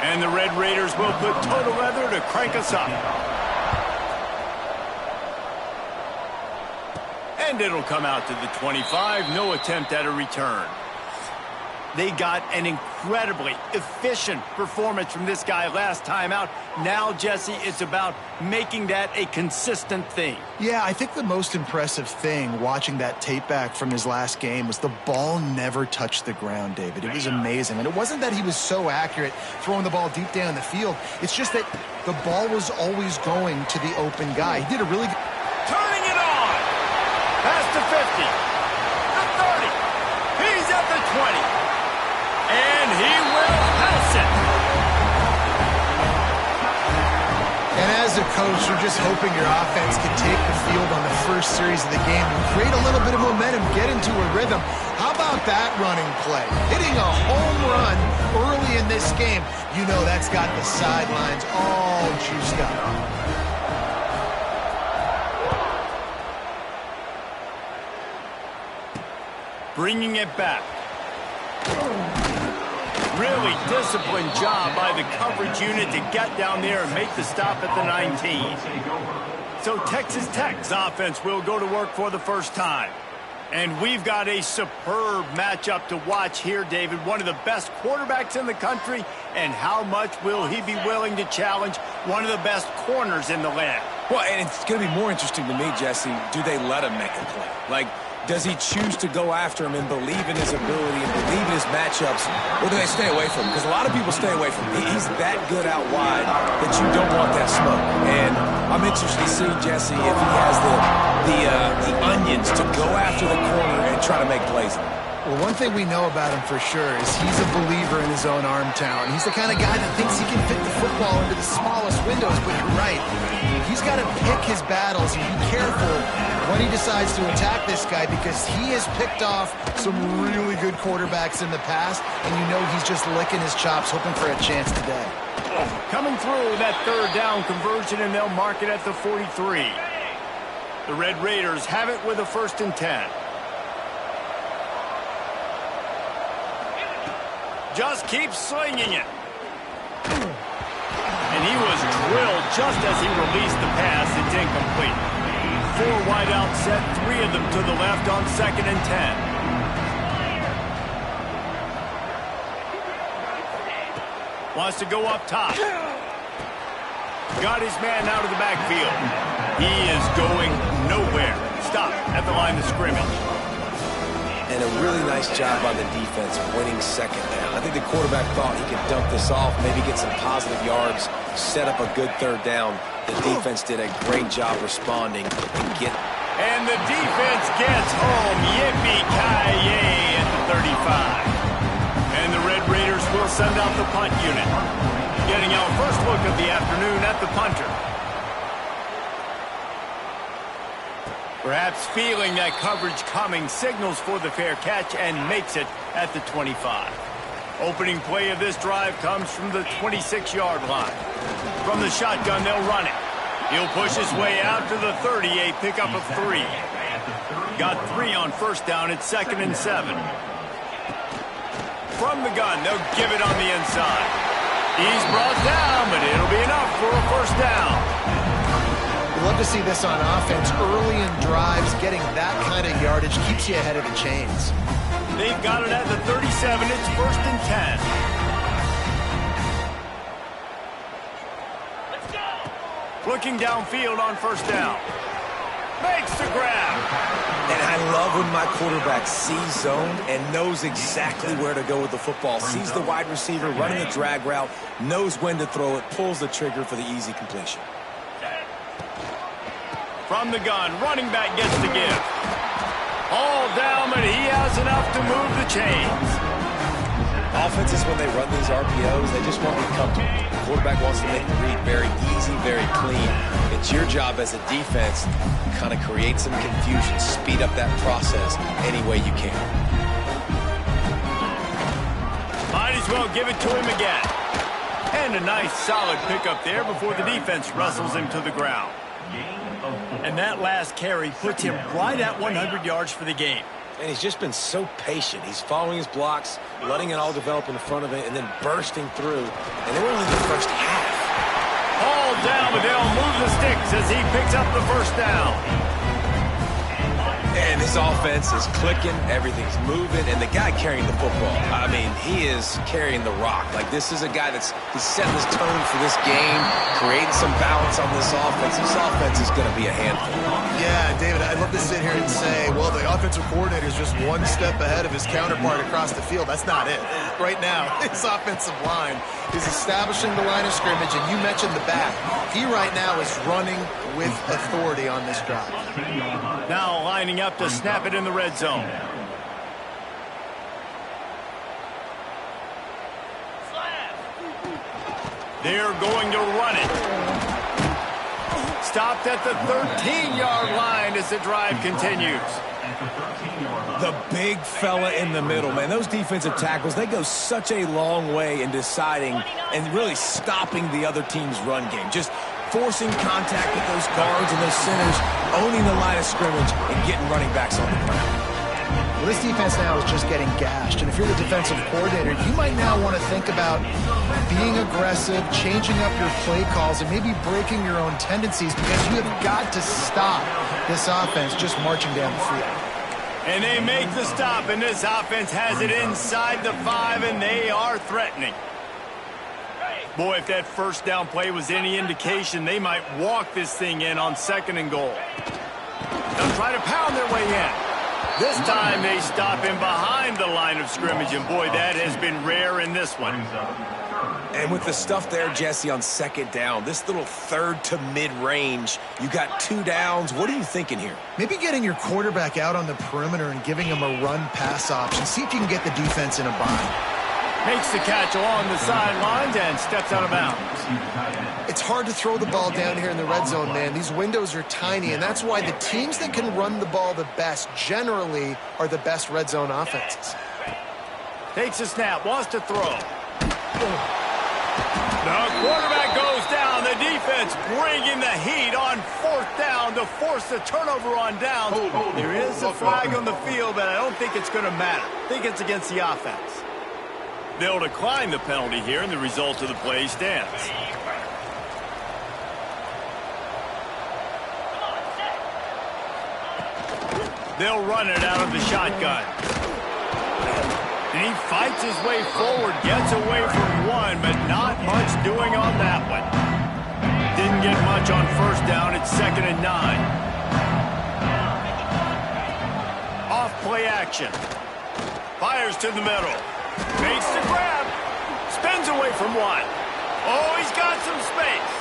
And the Red Raiders will put total leather to crank us up. And it'll come out to the 25. No attempt at a return. They got an incredibly efficient performance from this guy last time out. Now, Jesse, it's about making that a consistent thing. Yeah, I think the most impressive thing watching that tape back from his last game was the ball never touched the ground, David. It was amazing. And it wasn't that he was so accurate throwing the ball deep down the field. It's just that the ball was always going to the open guy. He did a really good... Turning it on! Past the 50. The 30. He's at the 20. And he will house it. And as a coach, you're just hoping your offense can take the field on the first series of the game and create a little bit of momentum, get into a rhythm. How about that running play? Hitting a home run early in this game. You know that's got the sidelines all juiced up. Bringing it back. Really disciplined job by the coverage unit to get down there and make the stop at the 19. So Texas Tech's offense will go to work for the first time. And we've got a superb matchup to watch here, David. One of the best quarterbacks in the country. And how much will he be willing to challenge one of the best corners in the land? Well, and it's going to be more interesting to me, Jesse, do they let him make a play? Like, does he choose to go after him and believe in his ability and believe in his matchups, or do they stay away from him? Because a lot of people stay away from him. He's that good out wide that you don't want that smoke. And I'm interested to see, Jesse, if he has the onions to go after the corner and try to make plays. Well, one thing we know about him for sure is he's a believer in his own arm talent. He's the kind of guy that thinks he can fit the football into the smallest windows, but you're right. He's got to pick his battles and be careful when he decides to attack this guy, because he has picked off some really good quarterbacks in the past, and you know he's just licking his chops, hoping for a chance today. Coming through that third down conversion, and they'll mark it at the 43. The Red Raiders have it with a 1st and 10. Just keeps slinging it. And he was drilled just as he released the pass. It's incomplete. 4 wide out set, 3 of them to the left on 2nd and 10. Wants to go up top. Got his man out of the backfield. He is going nowhere. Stop at the line of scrimmage. And a really nice job by the defense winning 2nd down. I think the quarterback thought he could dump this off, maybe get some positive yards, set up a good 3rd down. The defense did a great job responding and get. And the defense gets home. Yippee-ki-yay at the 35. And the Red Raiders will send out the punt unit. Getting our first look of the afternoon at the punter. Perhaps feeling that coverage coming, signals for the fair catch and makes it at the 25. Opening play of this drive comes from the 26-yard line. From the shotgun, they'll run it. He'll push his way out to the 38, pickup of 3. Got 3 on 1st down at 2nd and 7. From the gun, they'll give it on the inside. He's brought down, but it'll be enough for a 1st down. Love to see this on offense. Early in drives, getting that kind of yardage keeps you ahead of the chains. They've got it at the 37. It's 1st and 10. Looking downfield on 1st down. Makes the grab. And I love when my quarterback sees zone and knows exactly where to go with the football. Sees the wide receiver running the drag route, knows when to throw it, pulls the trigger for the easy completion. From the gun, running back gets the give. All down, but he has enough to move the chains. Offenses, when they run these RPOs, they just want to be comfortable. The quarterback wants to make the read very easy, very clean. It's your job as a defense to kind of create some confusion, speed up that process any way you can. Might as well give it to him again. And a nice solid pickup there before the defense wrestles him to the ground. And that last carry puts him right at 100 yards for the game. And he's just been so patient. He's following his blocks, letting it all develop in front of it, and then bursting through. And they were only in the first half. All down, but they'll move the sticks as he picks up the first down. And this offense is clicking, everything's moving, and the guy carrying the football, I mean, he is carrying the rock. Like, this is a guy he's setting this tone for this game, creating some balance on this offense. This offense is going to be a handful. Yeah, David, I'd love to sit here and say, well, the offensive coordinator is just one step ahead of his counterpart across the field. That's not it. Right now, his offensive line is establishing the line of scrimmage, and you mentioned the back. He right now is running with authority on this drive. Now lining up to snap it in the red zone. They're going to run it. Stopped at the 13-yard line as the drive continues. The big fella in the middle, man. Those defensive tackles, they go such a long way in deciding and really stopping the other team's run game. Just forcing contact with those guards and those centers, owning the line of scrimmage, and getting running backs on the ground. Well, this defense now is just getting gashed, and if you're the defensive coordinator, you might now want to think about being aggressive, changing up your play calls, and maybe breaking your own tendencies, because you have got to stop this offense just marching down the field. And they make the stop, and this offense has it inside the 5, and they are threatening. Boy, if that first down play was any indication, they might walk this thing in on 2nd and goal. They'll try to pound their way in. This time they stop him behind the line of scrimmage, and boy, that has been rare in this one. And with the stuff there, Jesse, on 2nd down, this little 3rd to mid-range, you got 2 downs. What are you thinking here? Maybe getting your quarterback out on the perimeter and giving him a run-pass option. See if you can get the defense in a bind. Makes the catch along the sidelines and steps out of bounds. It's hard to throw the ball down here in the red zone, man. These windows are tiny, and that's why the teams that can run the ball the best generally are the best red zone offenses. Takes a snap, wants to throw. The quarterback goes down. The defense bringing the heat on 4th down to force the turnover on downs. There is a flag on the field, but I don't think it's going to matter. I think it's against the offense. They'll decline the penalty here, and the result of the play stands. They'll run it out of the shotgun. And he fights his way forward, gets away from one, but not much doing on that one. Didn't get much on 1st down. It's 2nd and 9. Off play action. Fires to the middle. Makes the grab. Spins away from one. Oh, he's got some space.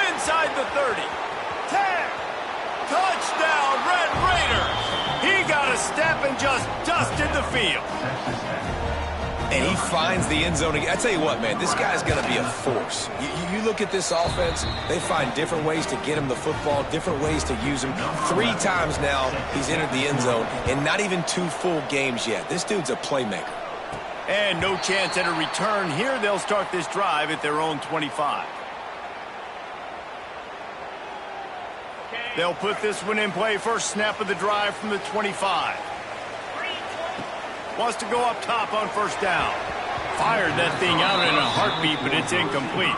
Inside the 30. 10. Touchdown, Red Raiders. He got a step and just dusted the field. And he finds the end zone again. I tell you what, man, this guy's going to be a force. You look at this offense, they find different ways to get him the football, different ways to use him. 3 times now he's entered the end zone, and not even 2 full games yet. This dude's a playmaker. And no chance at a return here. They'll start this drive at their own 25. They'll put this one in play. First snap of the drive from the 25. Wants to go up top on 1st down. Fired that thing out in a heartbeat, but it's incomplete.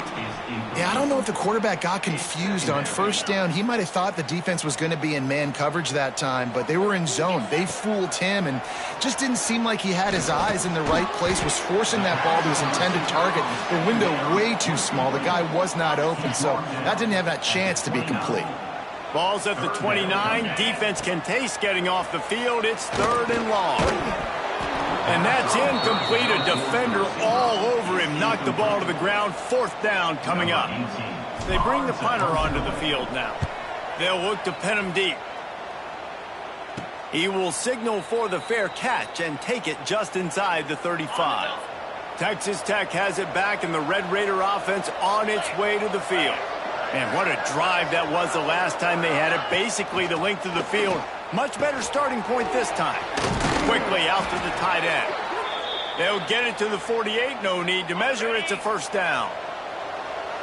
Yeah, I don't know if the quarterback got confused on 1st down. He might have thought the defense was going to be in man coverage that time, but they were in zone. They fooled him, and just didn't seem like he had his eyes in the right place, was forcing that ball to his intended target. The window way too small. The guy was not open, so that didn't have that chance to be complete. Ball's at the 29. Defense can taste getting off the field. It's 3rd and long. And that's incomplete. A defender all over him. Knocked the ball to the ground. 4th down coming up. They bring the punter onto the field now. They'll look to pin him deep. He will signal for the fair catch and take it just inside the 35. Texas Tech has it back, and the Red Raider offense on its way to the field. And what a drive that was the last time they had it. Basically the length of the field. Much better starting point this time. Quickly out to the tight end. They'll get it to the 48. No need to measure. It's a 1st down.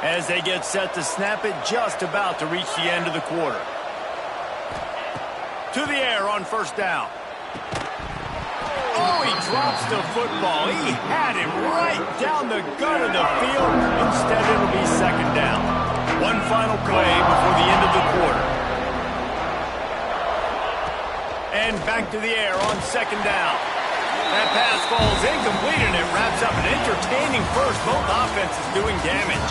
As they get set to snap it, just about to reach the end of the quarter. To the air on 1st down. Oh, he drops the football. He had it right down the gut of the field. Instead, it'll be second down. One final play before the end of the quarter. And back to the air on second down. That pass falls incomplete, and it wraps up an entertaining first. Both offenses doing damage.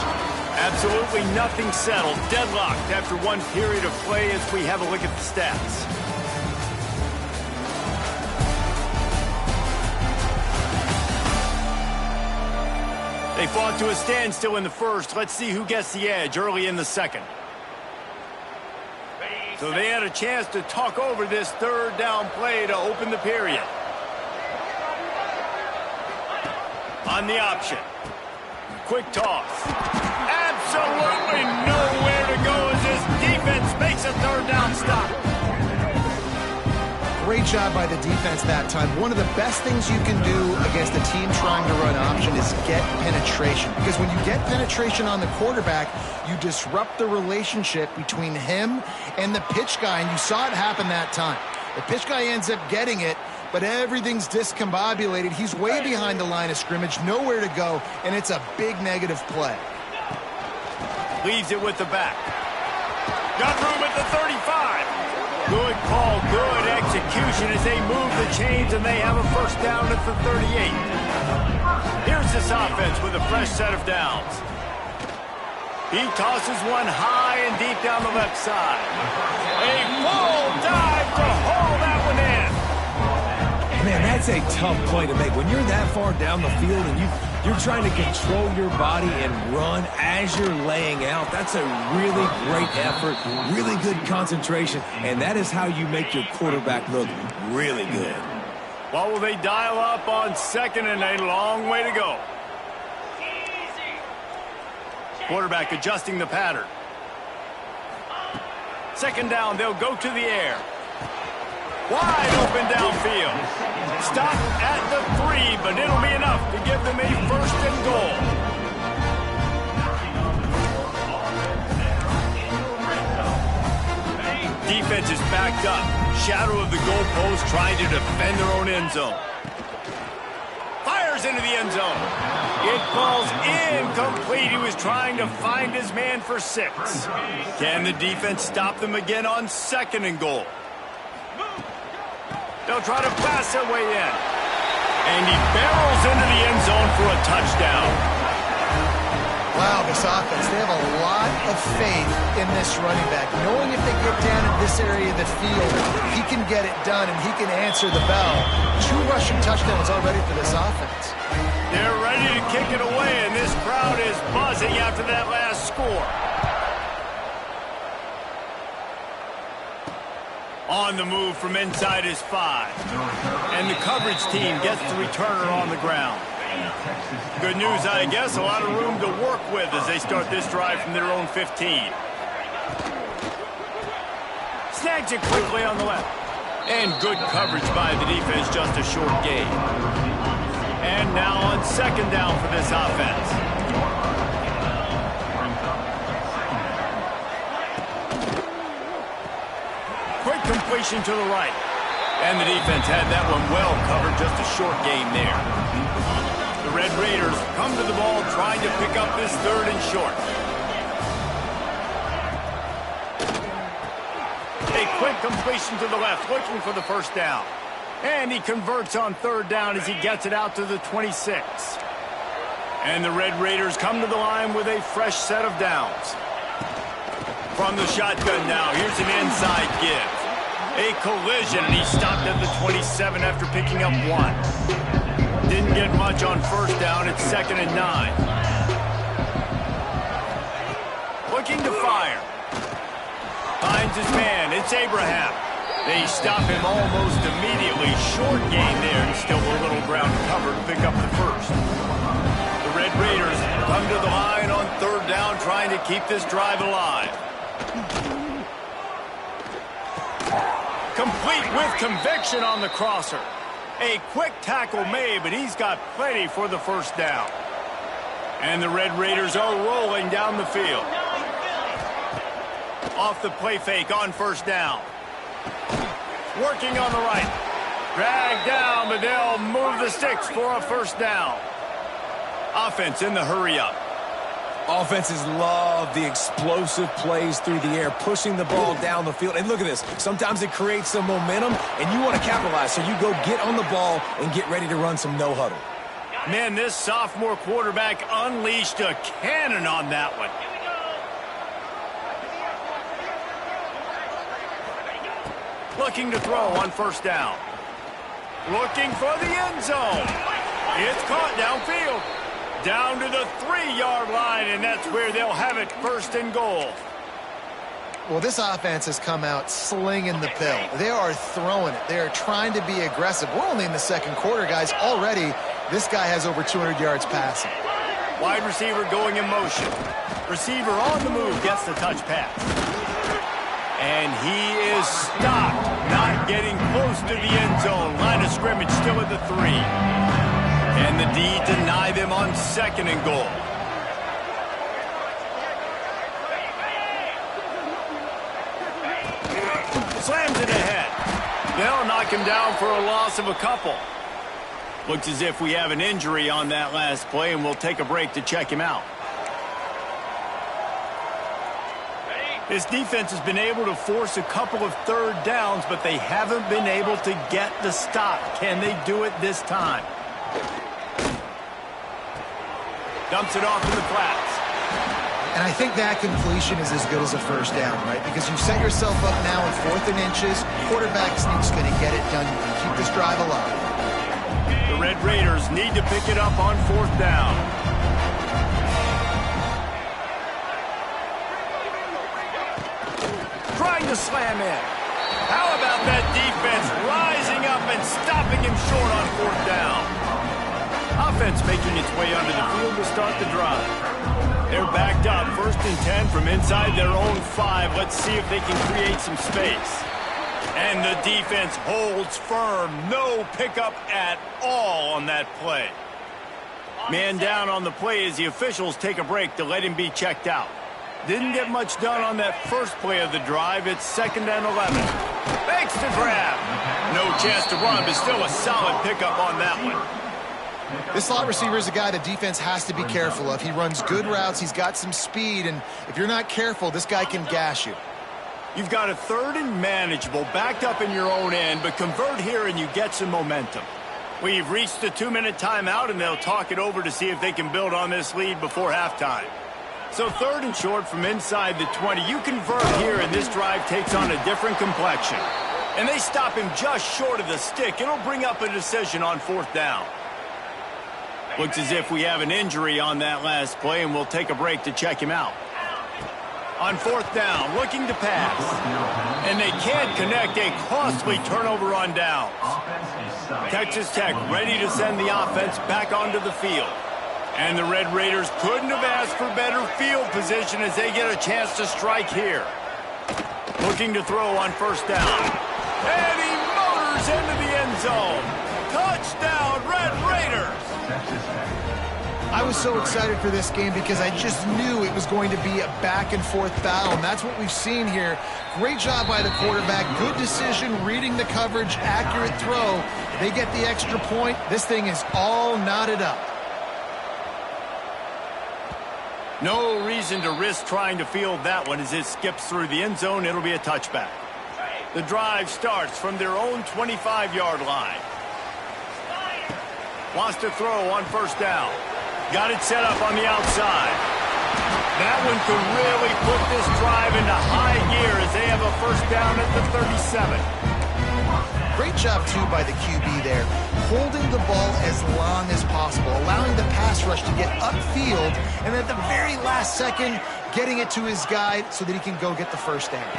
Absolutely nothing settled. Deadlocked after one period of play as we have a look at the stats. They fought to a standstill in the first. Let's see who gets the edge early in the second. So they had a chance to talk over this third down play to open the period. On the option. Quick toss. Absolutely nowhere to go as this defense makes a third down stop. Great job by the defense that time. One of the best things you can do against a team trying to run option is get penetration. Because when you get penetration on the quarterback, you disrupt the relationship between him and the pitch guy. And you saw it happen that time. The pitch guy ends up getting it, but everything's discombobulated. He's way behind the line of scrimmage, nowhere to go, and it's a big negative play. Leaves it with the back. Got room at the 35. Good call, good execution as they move the chains, and they have a first down at the 38. Here's this offense with a fresh set of downs. He tosses one high and deep down the left side. A full dive to haul that one in. Man, that's a tough play to make. When you're that far down the field and you're trying to control your body and run as you're laying out, that's a really great effort, really good concentration, and that is how you make your quarterback look really good. What will they dial up on second, and a long way to go? Quarterback adjusting the pattern. Second down, they'll go to the air. Wide open downfield. Stop at the 3, but it'll be enough to give them a first and goal. Defense is backed up. Shadow of the goalpost trying to defend their own end zone. Fires into the end zone. It falls incomplete. He was trying to find his man for 6. Can the defense stop them again on second and goal? They'll try to pass their way in. And he barrels into the end zone for a touchdown. Wow, this offense, they have a lot of faith in this running back. Knowing if they get down in this area of the field, he can get it done and he can answer the bell. 2 rushing touchdowns already for this offense. They're ready to kick it away, and this crowd is buzzing after that last score. On the move from inside his 5. And the coverage team gets the returner on the ground. Good news, I guess. A lot of room to work with as they start this drive from their own 15. Snags it quickly on the left. And good coverage by the defense, just a short gain. And now on second down for this offense. Quick completion to the right. And the defense had that one well covered, just a short gain there. The Red Raiders come to the ball trying to pick up this third and short. A quick completion to the left, looking for the first down. And he converts on third down as he gets it out to the 26. And the Red Raiders come to the line with a fresh set of downs. From the shotgun now, here's an inside give. A collision, and he stopped at the 27 after picking up 1. Didn't get much on first down. It's second and 9. Looking to fire. Finds his man. It's Abraham. They stop him almost immediately. Short gain there, and still a little ground covered to pick up the first. The Red Raiders come to the line on third down, trying to keep this drive alive. Complete with conviction on the crosser. A quick tackle made, but he's got plenty for the first down. And the Red Raiders are rolling down the field. Off the play fake on first down. Working on the right. Dragged down, but they'll move the sticks for a first down. Offense in the hurry-up. Offenses love the explosive plays through the air, pushing the ball down the field. And look at this. Sometimes it creates some momentum, and you want to capitalize. So you go get on the ball and get ready to run some no-huddle. Man, this sophomore quarterback unleashed a cannon on that one. Looking to throw on first down. Looking for the end zone. It's caught downfield. Down to the 3-yard line, and that's where they'll have it, first and goal. Well, this offense has come out slinging the pill. They are throwing it. They are trying to be aggressive. We're only in the second quarter, guys. Already, this guy has over 200 yards passing. Wide receiver going in motion. Receiver on the move gets the touch pass. And he is stopped, not getting close to the end zone. Line of scrimmage still at the 3. And the D deny them on second and goal. Slams it ahead. They'll knock him down for a loss of a couple. Looks as if we have an injury on that last play, and we'll take a break to check him out. This defense has been able to force a couple of third downs, but they haven't been able to get the stop. Can they do it this time? Dumps it off in the flats. And I think that completion is as good as a first down, right? Because you set yourself up now in 4th and inches. Quarterback sneak's going to get it done. You can keep this drive alive. The Red Raiders need to pick it up on 4th down. Trying to slam in. How about that defense rising up and stopping him short on 4th down? Offense making its way onto the field to start the drive. They're backed up, 1st and 10 from inside their own 5. Let's see if they can create some space. And the defense holds firm. No pickup at all on that play. Man down on the play as the officials take a break to let him be checked out. Didn't get much done on that first play of the drive. It's 2nd and 11. Makes the grab. No chance to run, but still a solid pickup on that one. This slot receiver is a guy the defense has to be careful of. He runs good routes. He's got some speed, and if you're not careful, this guy can gash you. You've got a 3rd and manageable, backed up in your own end, but convert here and you get some momentum. We've reached the 2-minute timeout, and they'll talk it over to see if they can build on this lead before halftime. So 3rd and short from inside the 20. You convert here, and this drive takes on a different complexion. And they stop him just short of the stick. It'll bring up a decision on 4th down. Looks as if we have an injury on that last play, and we'll take a break to check him out. On 4th down, looking to pass. And they can't connect, a costly turnover on downs. Texas Tech ready to send the offense back onto the field. And the Red Raiders couldn't have asked for better field position as they get a chance to strike here. Looking to throw on 1st down. And he motors into the end zone. Touchdown, Red Raiders! I was so excited for this game because I just knew it was going to be a back-and-forth battle, and that's what we've seen here. Great job by the quarterback. Good decision, reading the coverage, accurate throw. They get the extra point. This thing is all knotted up. No reason to risk trying to field that one as it skips through the end zone. It'll be a touchback. The drive starts from their own 25-yard line. Wants to throw on 1st down. Got it set up on the outside. That one could really put this drive into high gear as they have a 1st down at the 37. Great job, too, by the QB there. Holding the ball as long as possible, allowing the pass rush to get upfield, and at the very last second, getting it to his guy so that he can go get the 1st down.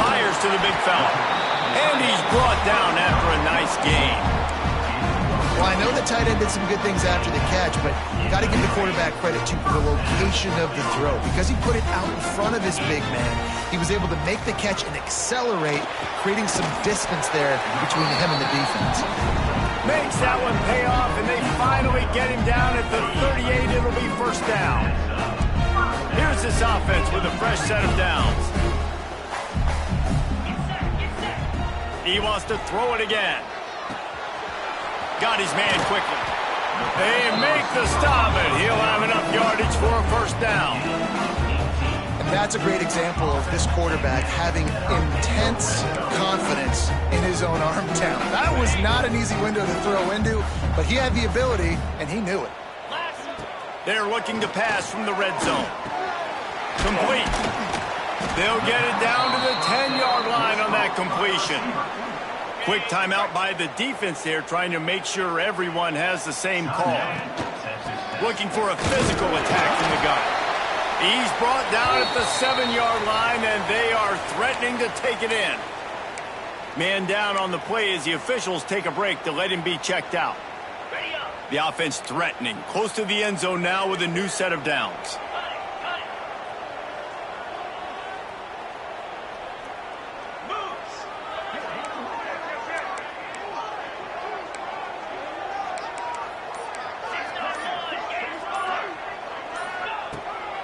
Fires to the big fella. And he's brought down after a nice gain. Well, I know the tight end did some good things after the catch, but got to give the quarterback credit, too, for the location of the throw. Because he put it out in front of his big man, he was able to make the catch and accelerate, creating some distance there between him and the defense. Makes that one pay off, and they finally get him down at the 38. It'll be 1st down. Here's this offense with a fresh set of downs. He wants to throw it again. Got his man quickly. They make the stop, and he'll have enough yardage for a first down. And that's a great example of this quarterback having intense confidence in his own arm talent. That was not an easy window to throw into, but he had the ability, and he knew it. They're looking to pass from the red zone. Complete. They'll get it down to the 10-yard line on that completion. Quick timeout by the defense there, trying to make sure everyone has the same call. Looking for a physical attack from the gun. He's brought down at the 7-yard line, and they are threatening to take it in. Man down on the play as the officials take a break to let him be checked out. The offense threatening, close to the end zone now with a new set of downs.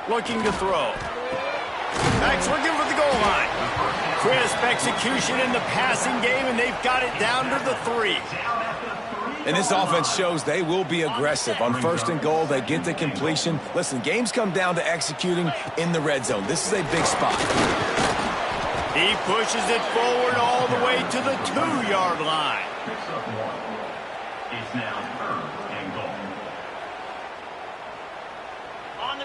Looking to throw. Max looking for the goal line. Crisp execution in the passing game, and they've got it down to the 3. And this offense shows they will be aggressive. On 1st and goal, they get the completion. Listen, games come down to executing in the red zone. This is a big spot. He pushes it forward all the way to the 2-yard line. It's now 3rd and goal.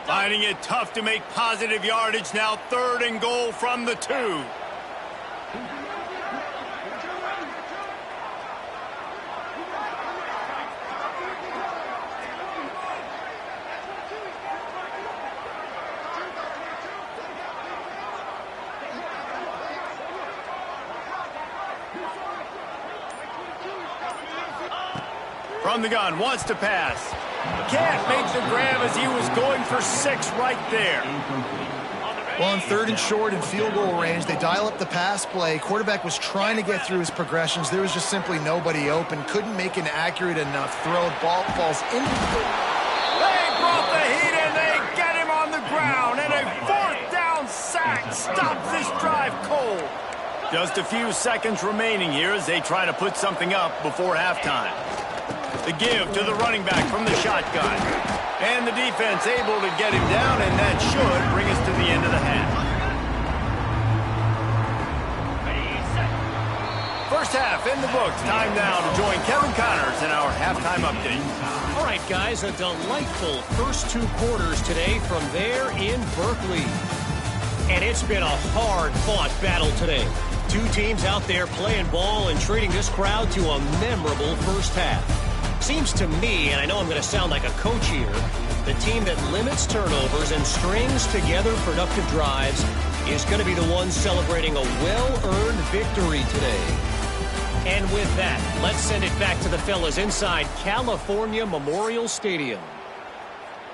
Finding it tough to make positive yardage now. 3rd and goal from the 2. From the gun, wants to pass. Can't make the grab as he was going for 6 right there. Well, on 3rd and short and field goal range, they dial up the pass play. Quarterback was trying to get through his progressions. There was just simply nobody open. Couldn't make an accurate enough throw. Ball falls into the... They brought the heat and they get him on the ground. And a 4th down sack stops this drive cold. Just a few seconds remaining here as they try to put something up before halftime. The give to the running back from the shotgun. And the defense able to get him down, and that should bring us to the end of the half. First half in the books. Time now to join Kevin Connors in our halftime update. All right, guys, a delightful first 2 quarters today from there in Berkeley. And it's been a hard-fought battle today. 2 teams out there playing ball and treating this crowd to a memorable first half. Seems to me, and I know I'm going to sound like a coach here, the team that limits turnovers and strings together productive drives is going to be the one celebrating a well-earned victory today. And with that, let's send it back to the fellas inside California Memorial Stadium.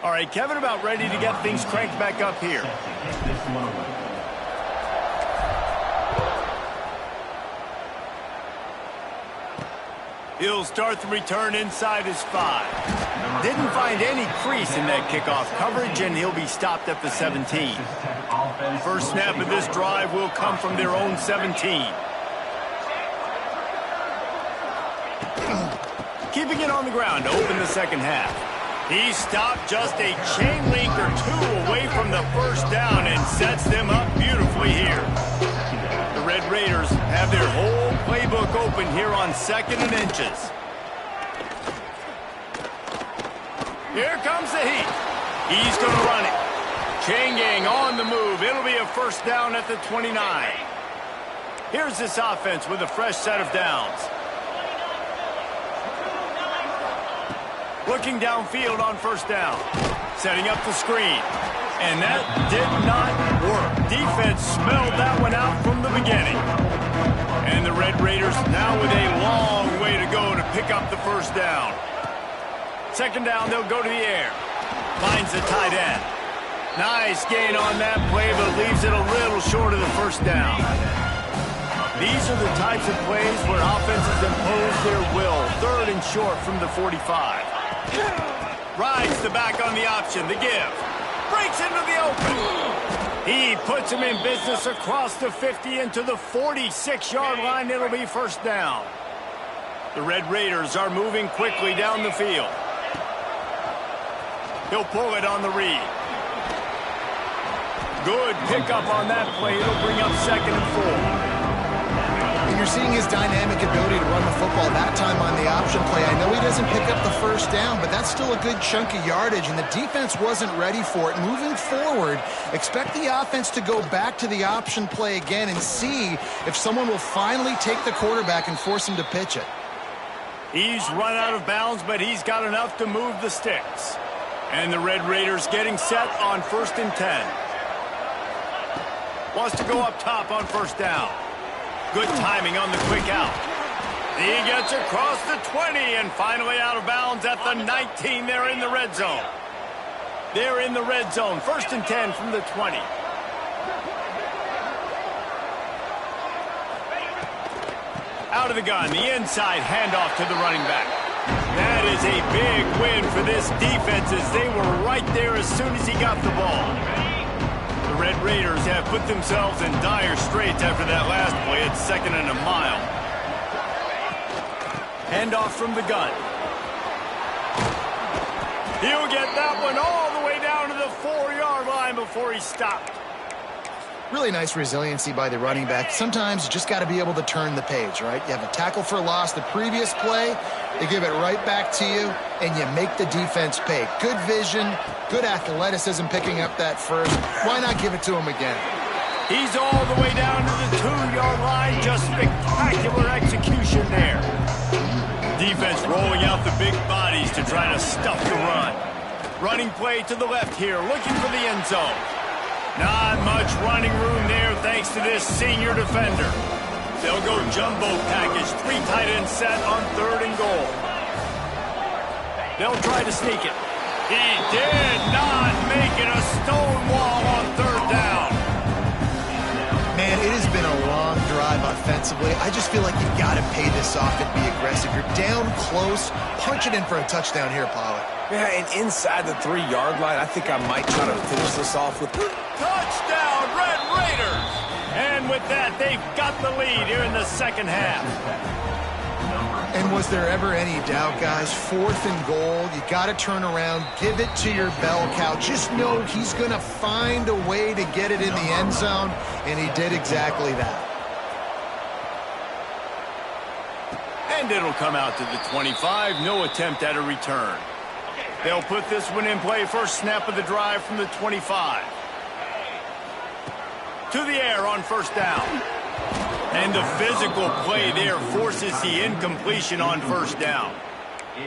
All right, Kevin, about ready to get things cranked back up here. He'll start the return inside his 5. Didn't find any crease in that kickoff coverage, and he'll be stopped at the 17. First snap of this drive will come from their own 17. Keeping it on the ground to open the second half. He stopped just a chain link or 2 away from the first down and sets them up beautifully here. The Red Raiders have their whole playbook open here on 2nd and inches. Here comes the heat. He's going to run it. Chain gang on the move. It'll be a first down at the 29. Here's this offense with a fresh set of downs. Looking downfield on first down. Setting up the screen. And that did not work. Defense smelled that one out from the beginning. And the Red Raiders now with a long way to go to pick up the first down. Second down, they'll go to the air. Finds the tight end. Nice gain on that play, but leaves it a little short of the first down. These are the types of plays where offenses impose their will. 3rd and short from the 45. Rides the back on the option. The give. Breaks into the open. He puts him in business across the 50 into the 46-yard line. It'll be first down. The Red Raiders are moving quickly down the field. He'll pull it on the read. Good pickup on that play. It'll bring up 2nd and 4. And you're seeing his dynamic ability to run the football that time on the option play. I know he doesn't pick up the first down, but that's still a good chunk of yardage, and the defense wasn't ready for it. Moving forward, expect the offense to go back to the option play again and see if someone will finally take the quarterback and force him to pitch it. He's run out of bounds, but he's got enough to move the sticks. And the Red Raiders getting set on 1st and 10. Wants to go up top on first down. Good timing on the quick out. He gets across the 20 and finally out of bounds at the 19. They're in the red zone. They're in the red zone. 1st and 10 from the 20. Out of the gun, the inside handoff to the running back. That is a big win for this defense as they were right there as soon as he got the ball. The Red Raiders have put themselves in dire straits after that last play at 2nd and a mile. Handoff from the gun. He'll get that one all the way down to the 4-yard line before he stopped. Really nice resiliency by the running back. Sometimes you just got to be able to turn the page, right? You have a tackle for loss the previous play, they give it right back to you, and you make the defense pay. Good vision, good athleticism picking up that first. Why not give it to him again? He's all the way down to the 2-yard line. Just spectacular execution there. Defense rolling out the big bodies to try to stuff the run. Running play to the left here, looking for the end zone. Not much running room there thanks to this senior defender. They'll go jumbo package, 3 tight ends set on 3rd and goal. They'll try to sneak it. He did not make it. A stone wall on 3rd down. Man, it has been a long drive offensively. I just feel like you've got to pay this off and be aggressive. You're down close. Punch it in for a touchdown here, Pollard. Yeah, and inside the 3-yard line, I think I might try to finish this off with... Touchdown, Red Raiders! And with that, they've got the lead here in the second half. And was there ever any doubt, guys? 4th and goal, you got to turn around, give it to your bell cow. Just know he's going to find a way to get it in the end zone, and he did exactly that. And it'll come out to the 25, no attempt at a return. They'll put this one in play, first snap of the drive from the 25. To the air on first down. And the physical play there forces the incompletion on first down.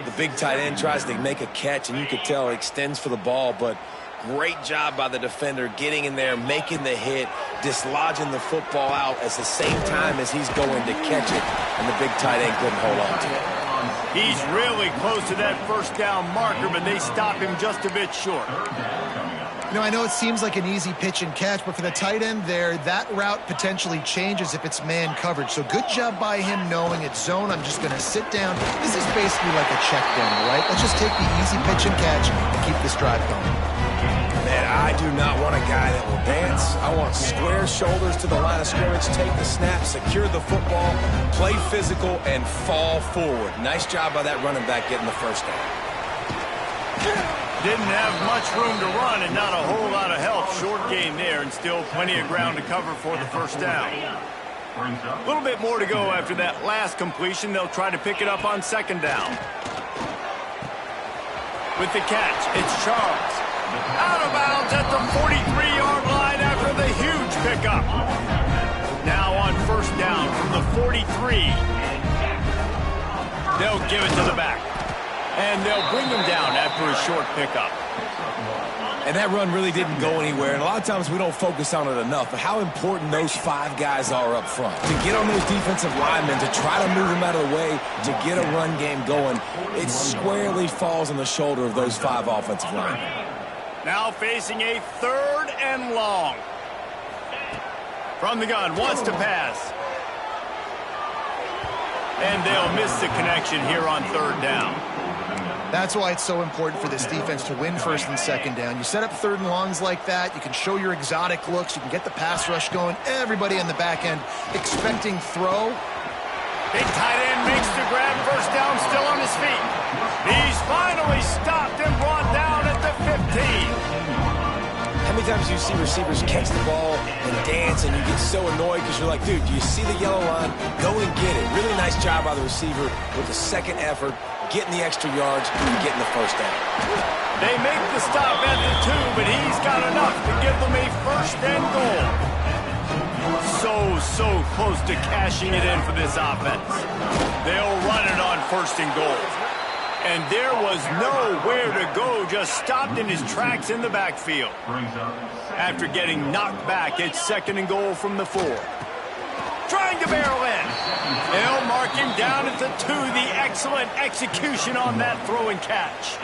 The big tight end tries to make a catch, and you could tell it extends for the ball, but great job by the defender getting in there, making the hit, dislodging the football out at the same time as he's going to catch it, and the big tight end couldn't hold on to it. He's really close to that first down marker, but they stop him just a bit short. You know, I know it seems like an easy pitch and catch, but for the tight end there, that route potentially changes if it's man coverage. So good job by him knowing it's zone. I'm just going to sit down. This is basically like a check down, right? Let's just take the easy pitch and catch and keep this drive going. Man, I do not want a guy that will dance. I want square shoulders to the line of scrimmage, take the snap, secure the football, play physical, and fall forward. Nice job by that running back getting the first down. Didn't have much room to run and not a whole lot of help. Short game there and still plenty of ground to cover for the first down. A little bit more to go after that last completion. They'll try to pick it up on second down. With the catch, it's Charles. Out of bounds at the 43-yard line after the huge pickup. Now on first down from the 43. They'll give it to the back. And they'll bring him down after a short pickup. And that run really didn't go anywhere. And a lot of times we don't focus on it enough. But how important those 5 guys are up front. To get on those defensive linemen, to try to move them out of the way, to get a run game going, it squarely falls on the shoulder of those 5 offensive linemen. Now facing a 3rd and long. From the gun, wants to pass. And they'll miss the connection here on 3rd down. That's why it's so important for this defense to win first and second down. You set up third and longs like that. You can show your exotic looks. You can get the pass rush going. Everybody on the back end expecting throw. Big tight end makes the grab. First down, still on his feet. He's finally stopped and brought down at the 15. How many times do you see receivers catch the ball and dance and you get so annoyed because you're like, dude, do you see the yellow line? Go and get it. Really nice job by the receiver with the second effort, getting the extra yards and getting the first down. They make the stop at the 2, but he's got enough to give them a first and goal. So close to cashing it in for this offense. They'll run it on first and goal. And there was nowhere to go, just stopped in his tracks in the backfield. After getting knocked back, it's second and goal from the 4. Trying to barrel in. They'll mark him down at the 2. The excellent execution on that throw and catch.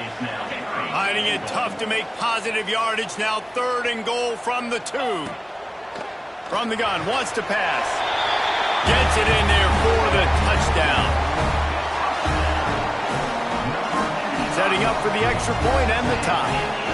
Finding it tough to make positive yardage. Now third and goal from the 2. From the gun, wants to pass. Gets it in there for the touchdown. Setting up for the extra point and the tie.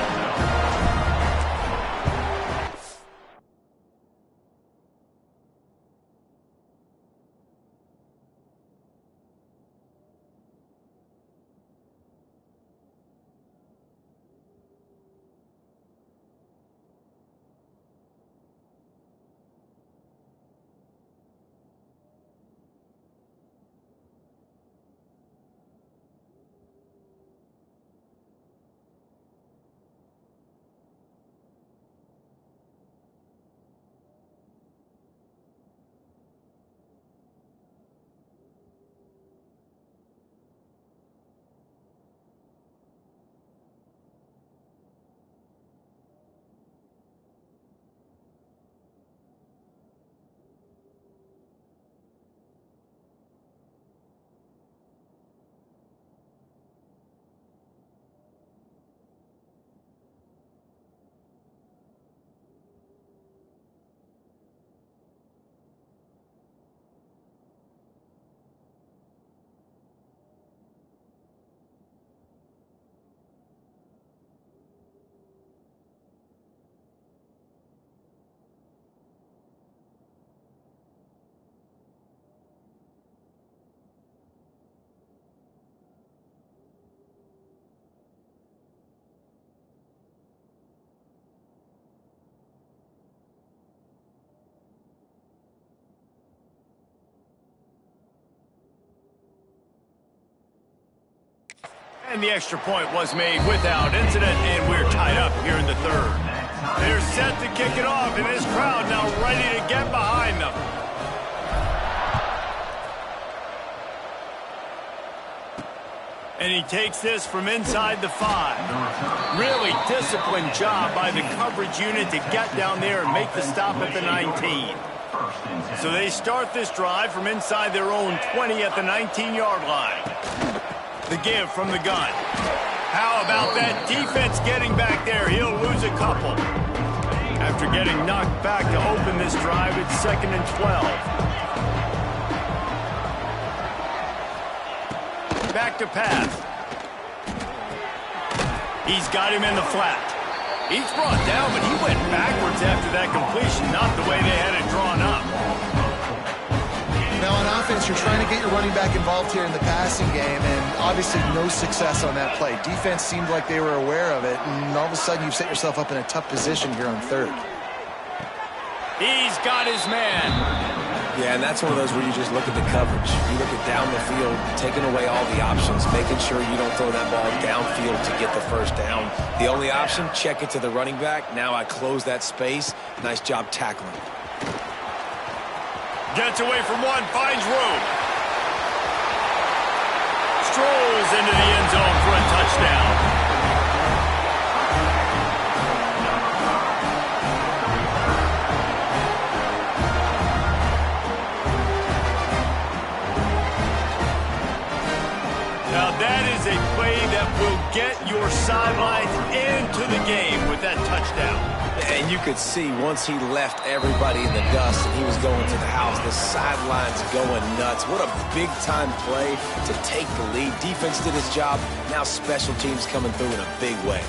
And the extra point was made without incident, and we're tied up here in the 3rd. They're set to kick it off, and this crowd now ready to get behind them. And he takes this from inside the 5. Really disciplined job by the coverage unit to get down there and make the stop at the 19. So they start this drive from inside their own 20 at the 19-yard line. The give from the gun. How about that defense getting back there? He'll lose a couple. After getting knocked back to open this drive, it's 2nd and 12. Back to pass. He's got him in the flat. He's brought down, but he went backwards after that completion, not the way they had it drawn up. Now on offense, you're trying to get your running back involved here in the passing game, and obviously no success on that play. Defense seemed like they were aware of it, and all of a sudden you've set yourself up in a tough position here on 3rd. He's got his man. Yeah, and that's one of those where you just look at the coverage. You look at down the field, taking away all the options, making sure you don't throw that ball downfield to get the first down. The only option, check it to the running back. Now I close that space. Nice job tackling. Gets away from one, finds room. Strolls into the end zone for a touchdown. Now that is a play that will get your sidelines into the game with that touchdown. And you could see once he left everybody in the dust and he was going to the house, the sidelines going nuts. What a big-time play to take the lead. Defense did his job. Now special teams coming through in a big way.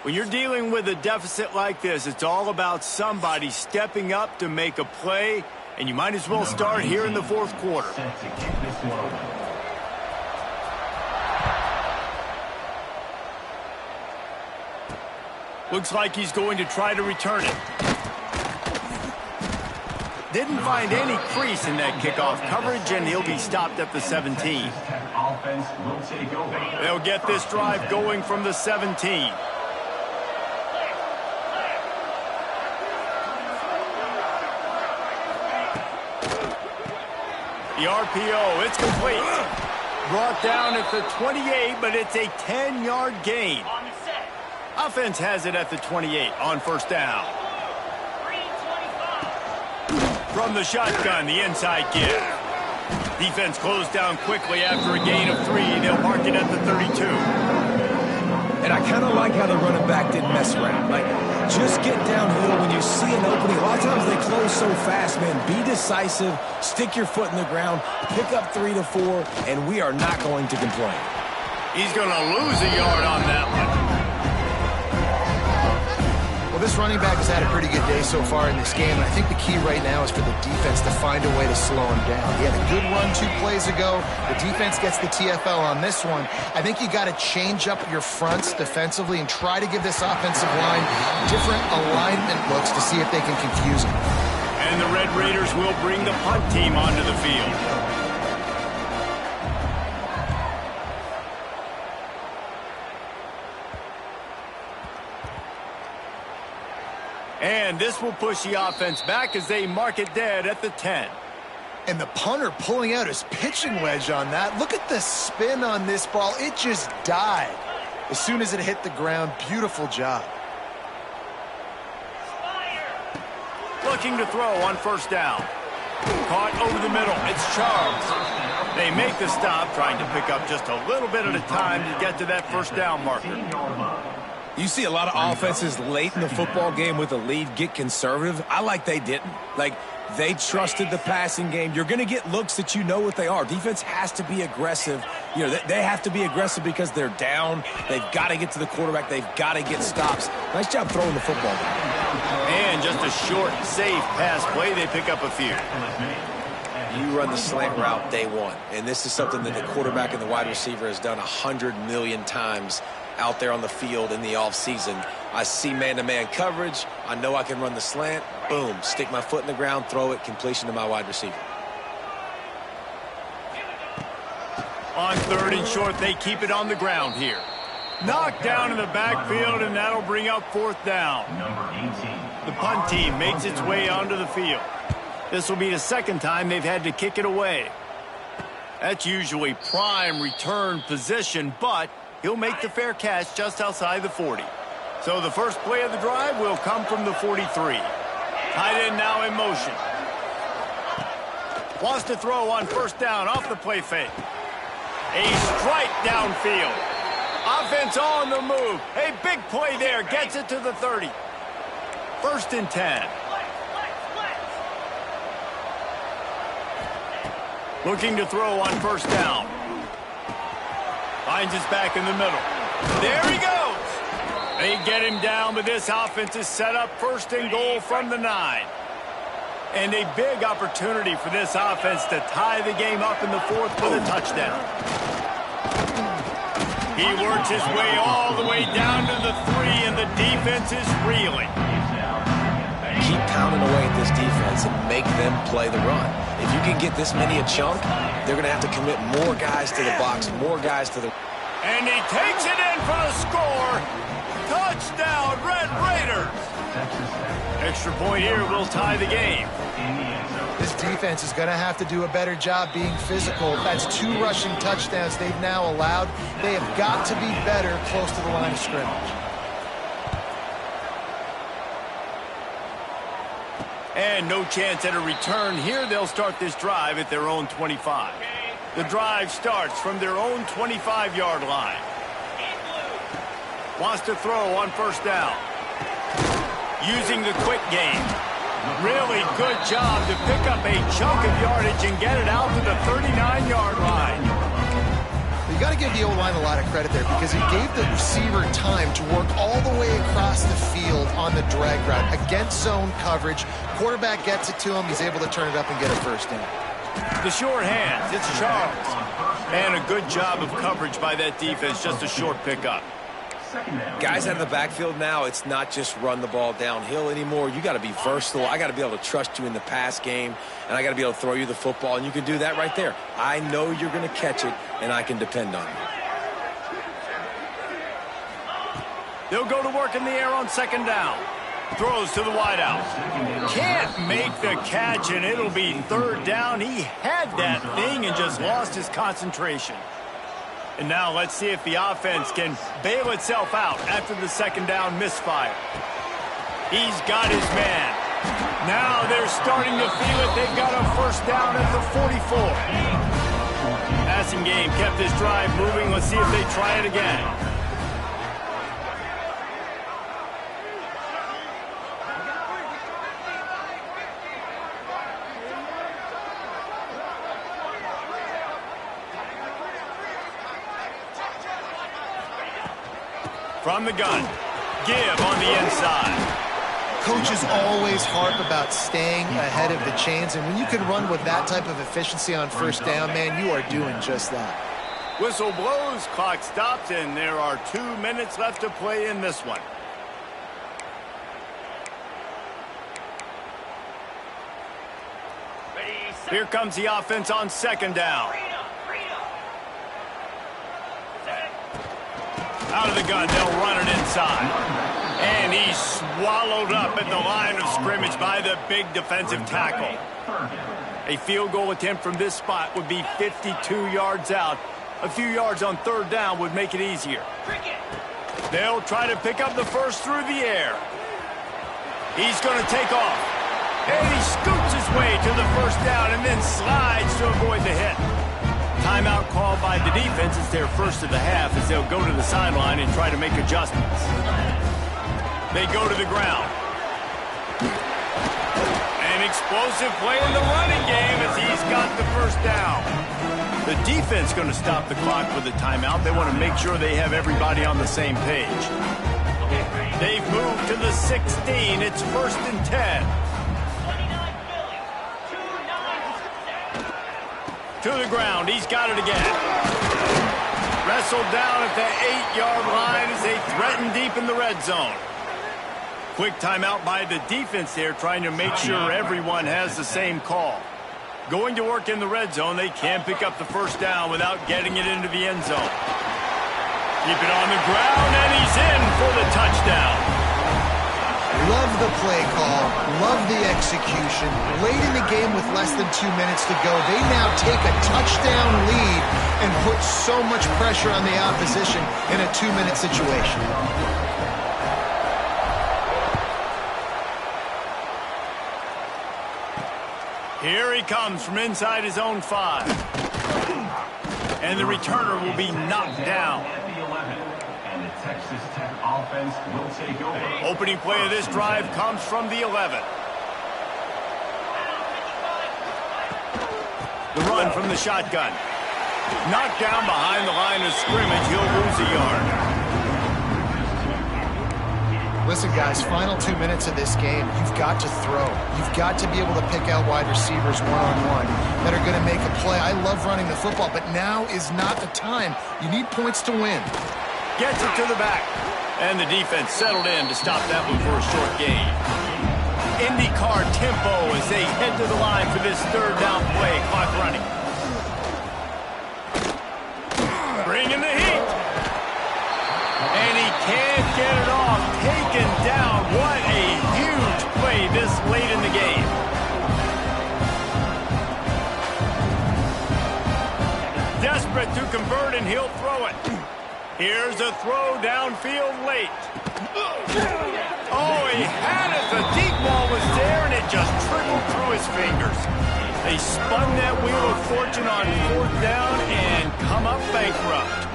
When you're dealing with a deficit like this, it's all about somebody stepping up to make a play, and you might as well start here in the fourth quarter. Looks like he's going to try to return it. Didn't find any crease in that kickoff coverage, and he'll be stopped at the 17. They'll get this drive going from the 17. The RPO, it's complete. Brought down at the 28, but it's a 10-yard gain. Offense has it at the 28 on first down. From the shotgun, the inside give. Defense closed down quickly after a gain of 3. They'll mark it at the 32. And I kind of like how the running back didn't mess around. Like, just get downhill when you see an opening. A lot of times they close so fast, man. Be decisive, stick your foot in the ground, pick up 3 to 4, and we are not going to complain. He's going to lose a yard on that one. Well, this running back has had a pretty good day so far in this game, and I think the key right now is for the defense to find a way to slow him down. He had a good run 2 plays ago. The defense gets the TFL on this one. I think you got to change up your fronts defensively and try to give this offensive line different alignment looks to see if they can confuse him. And the Red Raiders will bring the punt team onto the field. And this will push the offense back as they mark it dead at the 10. And the punter pulling out his pitching wedge on that. Look at the spin on this ball. It just died as soon as it hit the ground. Beautiful job. Looking to throw on first down. Caught over the middle. It's Charles. They make the stop, trying to pick up just a little bit at a time to get to that first down marker. You see a lot of offenses late in the football game with a lead get conservative. I like they didn't. Like, they trusted the passing game. You're going to get looks that you know what they are. Defense has to be aggressive. You know, they have to be aggressive because they're down. They've got to get to the quarterback. They've got to get stops. Nice job throwing the football. And just a short, safe pass play. They pick up a few. You run the slant route day one, and this is something that the quarterback and the wide receiver has done 100 million times out there on the field in the offseason. I see man-to-man coverage. I know I can run the slant. Boom, stick my foot in the ground, throw it, completion to my wide receiver. On third and short, they keep it on the ground here. Knocked down in the backfield, and that'll bring up fourth down. The punt team makes its way onto the field. This will be the second time they've had to kick it away. That's usually prime return position, but he'll make the fair catch just outside the 40. So the first play of the drive will come from the 43. Tight end now in motion. Wants to throw on first down off the play fake. A strike downfield. Offense on the move. A big play there. Gets it to the 30. First and 10. Looking to throw on first down. Finds his back in the middle. There he goes. They get him down, but this offense is set up first and goal from the 9. And a big opportunity for this offense to tie the game up in the fourth with a touchdown. He works his way all the way down to the 3, and the defense is reeling. Keep pounding away at this defense and make them play the run. If you can get this many a chunk, they're going to have to commit more guys to the box, more guys to the... And he takes it in for the score. Touchdown, Red Raiders. Extra point here will tie the game. This defense is going to have to do a better job being physical. That's 2 rushing touchdowns they've now allowed. They have got to be better close to the line of scrimmage. And no chance at a return here. They'll start this drive at their own 25. The drive starts from their own 25-yard line. Wants to throw on first down. Using the quick game. Really good job to pick up a chunk of yardage and get it out to the 39-yard line. You got to give the O-line a lot of credit there because he gave the receiver time to work all the way across the field on the drag route against zone coverage. Quarterback gets it to him. He's able to turn it up and get a first down. The short hands. It's Charles. And a good job of coverage by that defense. Just a short pickup. Guys out of the backfield now, it's not just run the ball downhill anymore. You got to be versatile. I got to be able to trust you in the pass game, and I got to be able to throw you the football, and you can do that right there. I know you're going to catch it, and I can depend on you. They'll go to work in the air on second down. Throws to the wideout. Can't make the catch, and it'll be third down. He had that thing and just lost his concentration. And now let's see if the offense can bail itself out after the second down misfire. He's got his man. Now they're starting to feel it. They've got a first down at the 44. Passing game kept this drive moving. Let's see if they try it again. From the gun, give on the inside. Coaches always harp about staying ahead of the chains, and when you can run with that type of efficiency on first down, man, you are doing just that. Whistle blows, clock stops, and there are 2 minutes left to play in this one. Here comes the offense on second down. Out of the gun, they'll run it inside. And he's swallowed up at the line of scrimmage by the big defensive tackle. A field goal attempt from this spot would be 52 yards out. A few yards on third down would make it easier. They'll try to pick up the first through the air. He's going to take off. And he scoots his way to the first down and then slides to avoid the hit. Timeout called by the defense. It's their first of the half as they'll go to the sideline and try to make adjustments. They go to the ground. An explosive play in the running game as he's got the first down. The defense going to stop the clock with a timeout. They want to make sure they have everybody on the same page. They've moved to the 16. It's first and 10. To the ground. He's got it again. Wrestled down at the 8-yard line as they threaten deep in the red zone. Quick timeout by the defense there, trying to make sure everyone has the same call. Going to work in the red zone. They can't pick up the first down without getting it into the end zone. Keep it on the ground, and he's in for the touchdown. Love the play call. Love the execution. Late in the game with less than 2 minutes to go, they now take a touchdown lead and put so much pressure on the opposition in a 2-minute situation. Here he comes from inside his own 5. And the returner will be knocked down. Texas Tech offense will take over. Opening play of this drive comes from the 11. The run from the shotgun. Knocked down behind the line of scrimmage. He'll lose a yard. Listen, guys, final 2 minutes of this game, you've got to throw. You've got to be able to pick out wide receivers one-on-one that are going to make a play. I love running the football, but now is not the time. You need points to win. Gets it to the back. And the defense settled in to stop that one for a short gain. IndyCar tempo as they head to the line for this third down play. Clock running. Bringing the heat. And he can't get it off. Taken down. What a huge play this late in the game. Desperate to convert, and he'll throw it. Here's a throw downfield late. Oh, he had it. The deep ball was there, and it just trickled through his fingers. They spun that wheel of fortune on 4th down and come up bankrupt.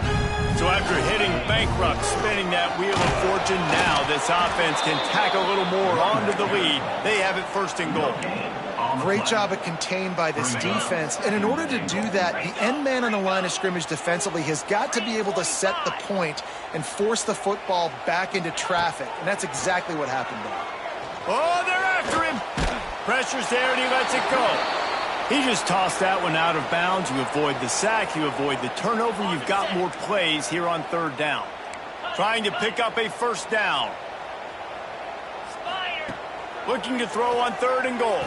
So after hitting bankrupt, spinning that wheel of fortune, now this offense can tack a little more onto the lead. They have it 1st and goal. Great job of contained by this defense. And in order to do that, the end man on the line of scrimmage defensively has got to be able to set the point and force the football back into traffic. And that's exactly what happened there. Oh, they're after him. Pressure's there, and he lets it go. He just tossed that one out of bounds. You avoid the sack, you avoid the turnover. You've got more plays here on 3rd down. Trying to pick up a 1st down. Looking to throw on 3rd and goal.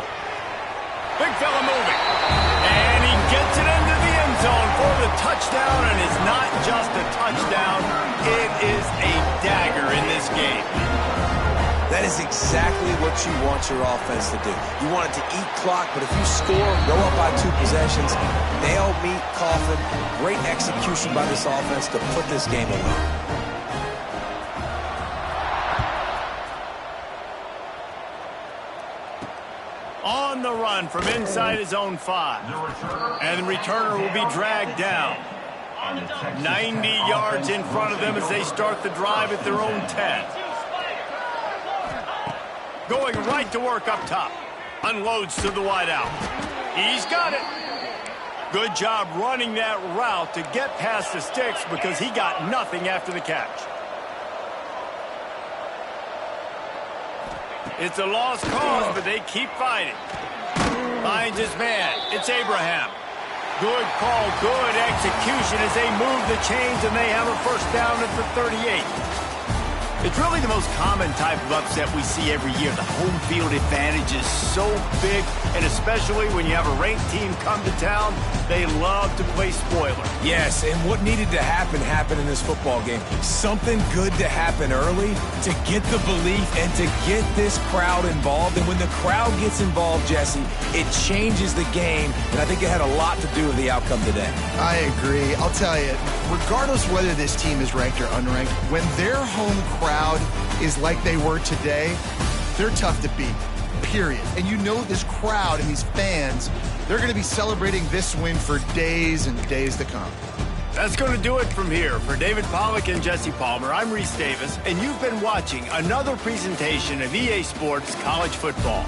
Big fella moving. And he gets it into the end zone for the touchdown, and it's not just a touchdown. It is a dagger in this game. That is exactly what you want your offense to do. You want it to eat clock, but if you score, go up by 2 possessions, nail, meet, coffin. Great execution by this offense to put this game away. On the run from inside his own 5. And the returner will be dragged down. 90 yards in front of them as they start the drive at their own 10. Going right to work up top. Unloads to the wideout. He's got it. Good job running that route to get past the sticks because he got nothing after the catch. It's a lost cause, but they keep fighting. Finds his man. It's Abraham. Good call, good execution as they move the chains, and they have a 1st down at the 38. It's really the most common type of upset we see every year. The home field advantage is so big, and especially when you have a ranked team come to town, they love to play spoiler. Yes, and what needed to happen happened in this football game. Something good to happen early to get the belief and to get this crowd involved. And when the crowd gets involved, Jesse, it changes the game, and I think it had a lot to do with the outcome today. I agree. I'll tell you, regardless whether this team is ranked or unranked, when their home crowd is like they were today, they're tough to beat, period. And you know this crowd and these fans, they're going to be celebrating this win for days and days to come. That's going to do it from here. For David Pollack and Jesse Palmer, I'm Reese Davis, and you've been watching another presentation of EA Sports College Football.